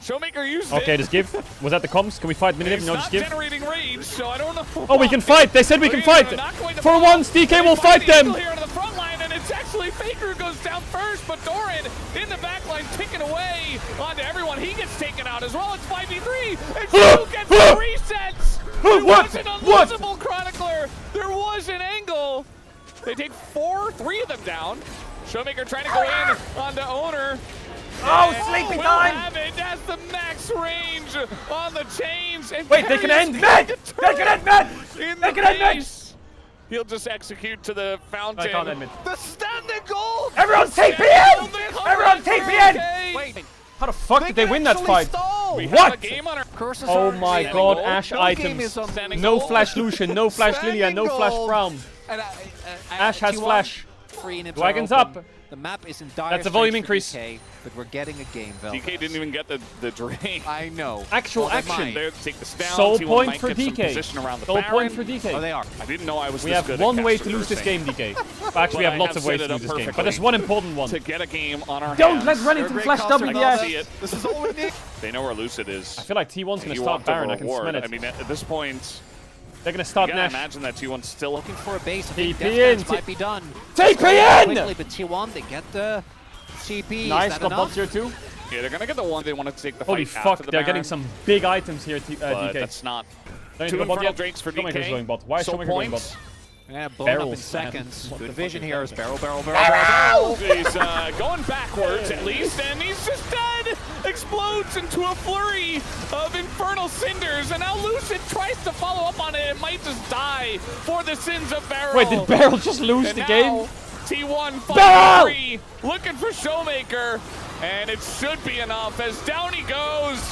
Showmaker used it. Okay, just give. Was that the comms? Can we fight minute? It's No, not just give. generating rage, so I don't know. Oh, we can fight. They said we can fight. They're not going to For fight. once, DK will They fight the angle them. Here on the front line, and it's actually Faker who goes down first, but Doran in the back line ticking away onto everyone. He gets taken out as well. It's 5v3, and Shu gets 3 sets. It What? was an What? unlosable Chronicler. There was an angle. They take 3 of them down. Showmaker trying to go in onto Owner. Oh, And sleepy will time. have it. That's the max range on the chains. And Wait, they can carries end mid. They can end mid. in They the can end mid. base. He'll just execute to the fountain. I can't end mid. The standing goal! Everyone TP in! Everyone TP in! Wait, How the fuck did they win that fight? We have What? a game on our Curses Oh are my standing god, goal. Ashe No game items. is on Standing No goal. Flash Lucian, no Flash Standing Lilia, no Flash goal. Braum. And Ashe has T1 flash. free and Dragons open. up. The map is in dire That's a volume straits for increase. DK, but we're getting a game, Vel. DK didn't even get the drain. I know. Actual Well, they action. might. They take this down. Soul T1 point might for get some DK. position around the Soul Baron. point for DK. Oh, they are. I didn't know I was We this have good one at way caster to lose this cursing. game, DK. Actually, we have I lots have of ways set to it lose this up game, but perfectly. there's one important one. To get a game on our Don't hands. let They're a Renekton great flash caster, W I the can see ass. it. This is all we need. They know where Lucid is. I feel like T1's going to You start want the Baron. I can reward. smell it. I mean, at this point, They're going to you start gotta Nash. imagine that T1's still Looking for a base. I think TP Death in. might be done. TP Quickly, in! but T1, they get the CP. Nice, Is that got enough? bots here too. Yeah, they're gonna get the one they want to take the Holy fight fuck, after the they're Baron, getting some big items here, but DK. that's not Don't two go bot Infernal yet. Drakes for Showmaker's DK. going bot. Why is Soul Showmaker going points. bot? Yeah, blown up in Barrels, seconds. man. What Good the vision fuck here is is barrel. He's going backwards at least, and he's just dead! Explodes into a flurry of infernal cinders, and now Lucid tries to follow up on it and might just die for the sins of Barrel. Wait, did Barrel just lose And the now, game? T1 Barrel! 5-3, looking for Showmaker, and it should be enough as down he goes.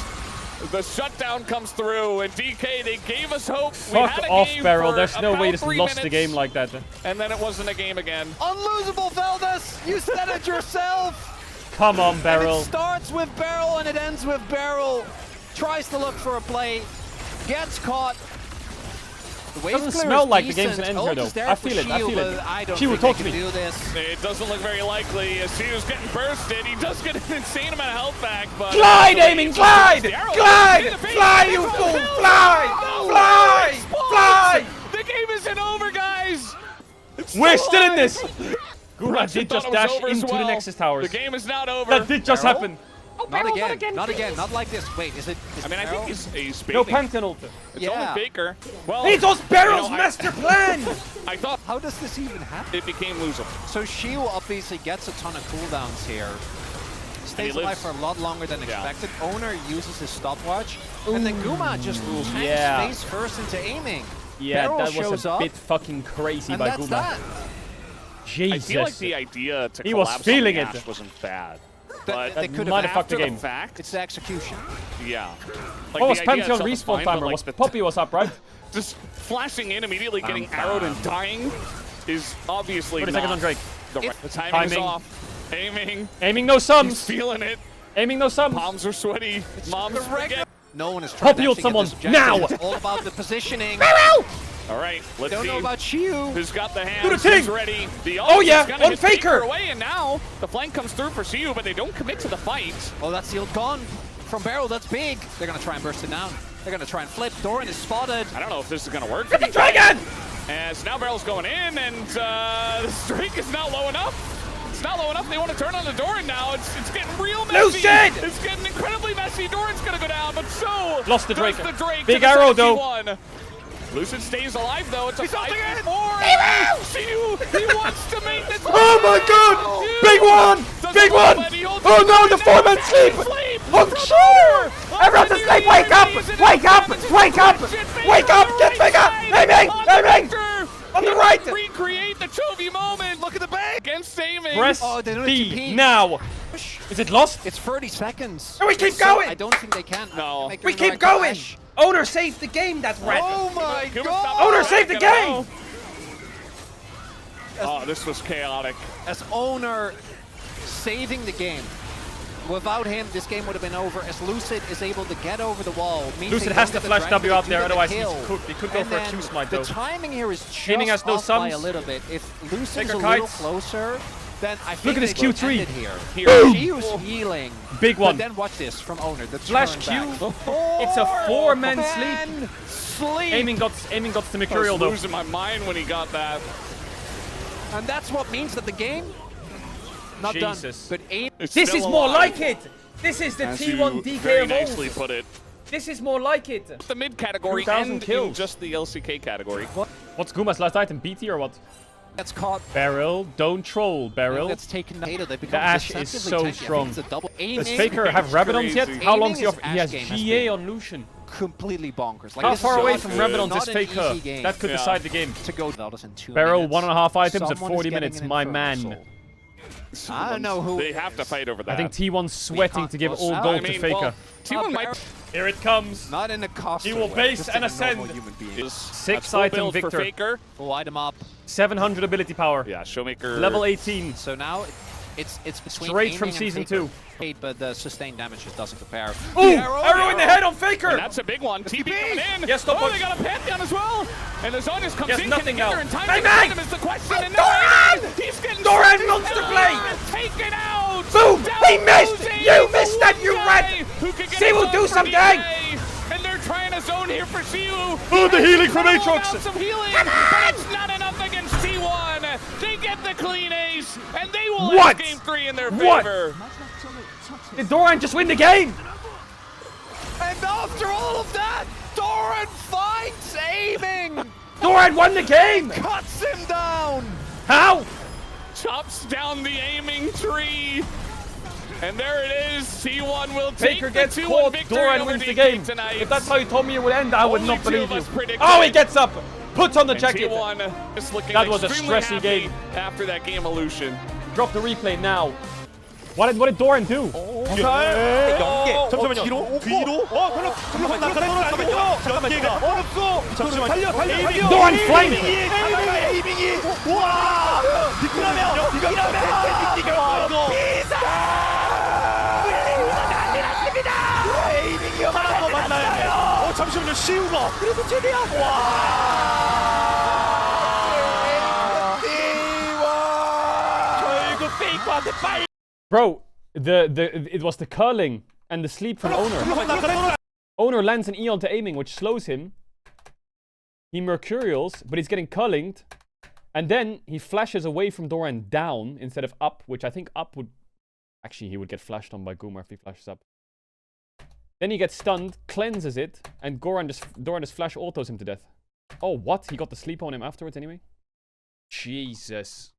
The shutdown comes through, and DK, they gave us hope. We Fuck had a off, game Barrel. for There's no way about this 3 lost the minutes, game like that. and then it wasn't a game again. Unlosable, Veldas! You said it yourself! Come on, And Barrel. it starts with Barrel and it ends with Barrel. Tries to look for a play, gets caught. Doesn't smell like the game's gonna end here, though. I feel it. I feel it. She will talk to me. It doesn't look very likely. Siu's getting bursted. He does get an insane amount of health back, but glide, aiming, glide, glide, fly, you fool, fly, fly, fly. The game isn't over, guys. We're still in this. Guma did just dash into the Nexus towers. The game is not over. That did just happen. Not again. Not again. Not like this. Wait, is it? I mean, I think he's no Pantheon ulti. It's only Faker. Well, it was Barrel's master plan. I thought. How does this even happen? It became losable. So Shiu obviously gets a ton of cooldowns here. Stays alive for a lot longer than expected. Owner uses his stopwatch, and then Guma just tanks face first into aiming. Yeah, Barrel that was a bit fucking crazy by Guma. That. Jesus. I feel like the idea to he was feeling it. Wasn't bad. But they could might have fucked the game. It's the execution. Yeah. Like what was Pantheon respawn timer? Like was Poppy was up, right? Just flashing in immediately, getting arrowed and dying is obviously 30 seconds on Drake. The timing is off. Aiming. Aiming no sums. He's feeling it. Aiming no sums. Palms are sweaty. Mom's forget. No one is trying to ult someone now. It's all about the positioning. All right, let's see. Don't know about Shiu. Who's got the hands? Do the thing. Who's ready? The oh yeah, on Faker. Away, and now the flank comes through for Shiu, but they don't commit to the fight. Oh, that's the ult gone from Barrel. That's big. They're gonna try and burst it down. They're gonna try and flip. Doran is spotted. I don't know if this is gonna work. Freaking dragon! And so now Barrel's going in, and the streak is not low enough. It's not low enough. They want to turn on the Doran now. It's getting real messy. Lucid! It's getting incredibly messy. Doran's gonna go down, but so lost the Drake. Big arrow though. Lucid stays alive though. It's a 5v4. He wants to make this. Oh my god! Big one! Big one! Oh no, the 4-man sleep! Oh shit! Everyone's asleep! Wake up! Wake up! Wake up! Wake up! Get bigger! Aiming! Aiming! On the right! Recreate the Chovy moment. Look at the back against aiming. Press D now. Is it lost? It's 30 seconds. And we keep going! I don't think they can. No. We keep going! Owner saved the game, that's red. Oh my god! Owner saved the game! Oh, this was chaotic. As Owner saving the game. Without him, this game would have been over. As Lucid is able to get over the wall. Lucid has to flash W out there, otherwise he's cooked. He could go for a Q smite though. The timing here is Aiming has no off by a sums. little bit. If Lucid's a little closer, then I think look at this Q3 here. She was healing. Big one. But then watch this from Owner. The flash Q. It's a 4-man sleep. Aiming got the Mercurial though. I was losing my mind when he got that. And that's what means that the game not Jesus. done. But aim. This is more like it. This is the T1 DK very of old. nicely put it. This is more like it. The mid category 2,000 and kills. in just the LCK category. What's Guma's last item? BT or what? That's caught. Barrel, don't troll, Barrel. That's taken The Ashe is so strong. Does Faker have Rabadons yet? How long's he off? He has Ash GA on Lucian. Completely bonkers. How far away from good. Rabadons is Faker? That could decide the game. Barrel 1.5 items at 40 minutes, my man. I don't know who. They have to fight over that. I think T1's sweating to give all gold to Faker. Well, T1 might. Here it comes. Not in the cost. He will base and ascend. 6 item Victor. For Faker. Full item up. 700 ability power. Yeah, Showmaker. Level 18. So now it's between straight from season 2. But the sustained damage just doesn't compare. Ooh! Arrow in the head on Faker! And that's a big one. TP coming in. Yes, stop. Oh, they got a Pantheon as well. And as Zonus comes in, nothing can now. in time Bang, to bang! him is the question. And Doran! He's getting Doran monster play! Taken out. Boom! He missed! Losing. You missed that, you rat! She will do something! And they're trying to zone here for Siu. Oh, the healing from Aatrox! Some healing, but it's not enough against T1. They get the clean ace, and they will end game 3 in their favor. Did Doran just win the game? And after all of that, Doran finds aiming! Doran won the game! Cuts him down! How? Chops down the aiming tree. And there it is. T1 will take Faker the gets 2-1 caught, victory Doran over wins the DK game. tonight. If that's how you told me it would end, I would not believe you. Predicted. Oh, he gets up! Puts on the And jacket. T1 is looking That was a extremely stressy happy game. after that game illusion. Drop the replay now. What did Doran do? 잠시만요. 뒤로. 별로 잠깐만요. 기회가 없어. 잠시만요. 달려. Doran flamed. 에이밍이. 와. 이러면 비사. 에이밍이 하나 더 만나요. 잠시만요. 시우가. 그래도 최대한. 결국 페이커한테 빨리. Bro, it was the curling and the sleep from Owner. Owner lands an E onto aiming, which slows him. He Mercurials, but he's getting cullinged. And then he flashes away from Doran down instead of up, which I think up would... Actually, he would get flashed on by Goomer if he flashes up. Then he gets stunned, cleanses it, and Doran just flash autos him to death. Oh, what? He got the sleep on him afterwards anyway? Jesus.